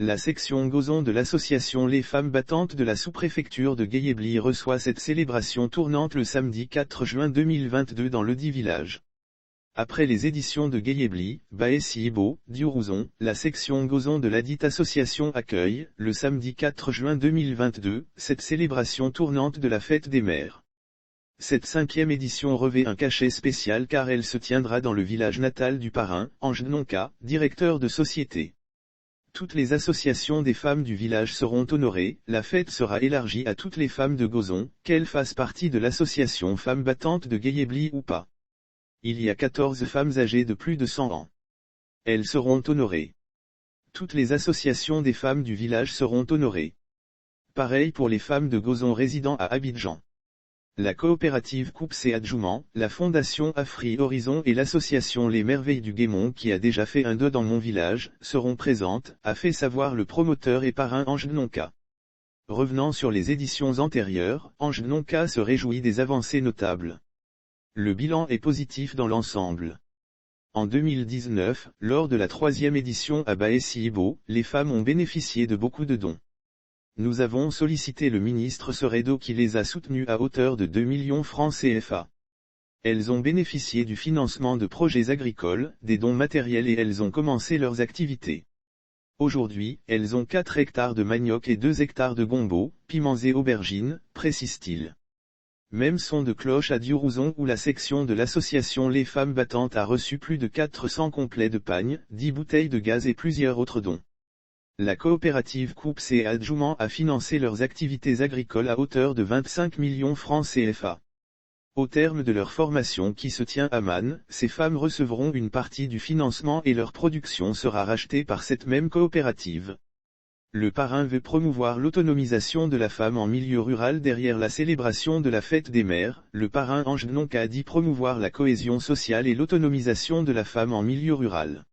La section Gozon de l'association Les Femmes Battantes de la sous-préfecture de Guéyébly reçoit cette célébration tournante le samedi 4 juin 2022 dans ledit village. Après les éditions de Guéyébly, Baessi-Ibo, Diourouzon, la section Gozon de ladite association accueille, le samedi 4 juin 2022, cette célébration tournante de la fête des mères. Cette 5e édition revêt un cachet spécial car elle se tiendra dans le village natal du parrain, Ange Nonka, directeur de société. Toutes les associations des femmes du village seront honorées, la fête sera élargie à toutes les femmes de Gozon, qu'elles fassent partie de l'association Femmes Battantes de Guéyébly ou pas. Il y a 14 femmes âgées de plus de 100 ans. Elles seront honorées. Toutes les associations des femmes du village seront honorées. Pareil pour les femmes de Gozon résidant à Abidjan. La coopérative Coups et Adjoumants, la fondation Afri Horizon et l'association Les Merveilles du Guémont qui a déjà fait un 2 dans mon village, seront présentes, a fait savoir le promoteur et parrain Ange Nonka. Revenant sur les éditions antérieures, Ange Nonka se réjouit des avancées notables. Le bilan est positif dans l'ensemble. En 2019, lors de la 3e édition à Baessi-Ibo, les femmes ont bénéficié de beaucoup de dons. Nous avons sollicité le ministre Seredo qui les a soutenues à hauteur de 2 millions francs CFA. Elles ont bénéficié du financement de projets agricoles, des dons matériels et elles ont commencé leurs activités. Aujourd'hui, elles ont 4 hectares de manioc et 2 hectares de gombo, piments et aubergines, précise-t-il. Même son de cloche à Diourouzon où la section de l'association Les Femmes Battantes a reçu plus de 400 complets de pagnes, 10 bouteilles de gaz et plusieurs autres dons. La coopérative Coups et Adjoumants a financé leurs activités agricoles à hauteur de 25 millions francs CFA. Au terme de leur formation qui se tient à Man, ces femmes recevront une partie du financement et leur production sera rachetée par cette même coopérative. Le parrain veut promouvoir l'autonomisation de la femme en milieu rural derrière la célébration de la fête des mères. Le parrain Ange Nonka dit promouvoir la cohésion sociale et l'autonomisation de la femme en milieu rural.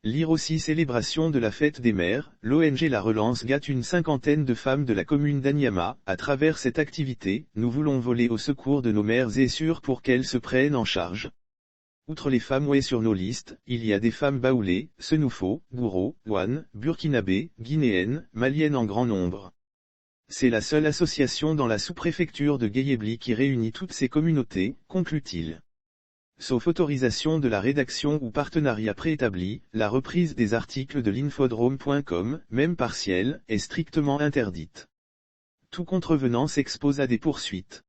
Lire aussi célébration de la fête des mères, l'ONG La Relance gâte une 50aine de femmes de la commune d'Anyama. À travers cette activité, nous voulons voler au secours de nos mères et sûres pour qu'elles se prennent en charge. Outre les femmes ouées sur nos listes, il y a des femmes baoulées, Senoufo, Gouro, Ouane, Burkinabé, Guinéennes, Maliennes en grand nombre. C'est la seule association dans la sous-préfecture de Guéyébly qui réunit toutes ces communautés, conclut-il. Sauf autorisation de la rédaction ou partenariat préétabli, la reprise des articles de l'infodrome.com, même partielle, est strictement interdite. Tout contrevenant s'expose à des poursuites.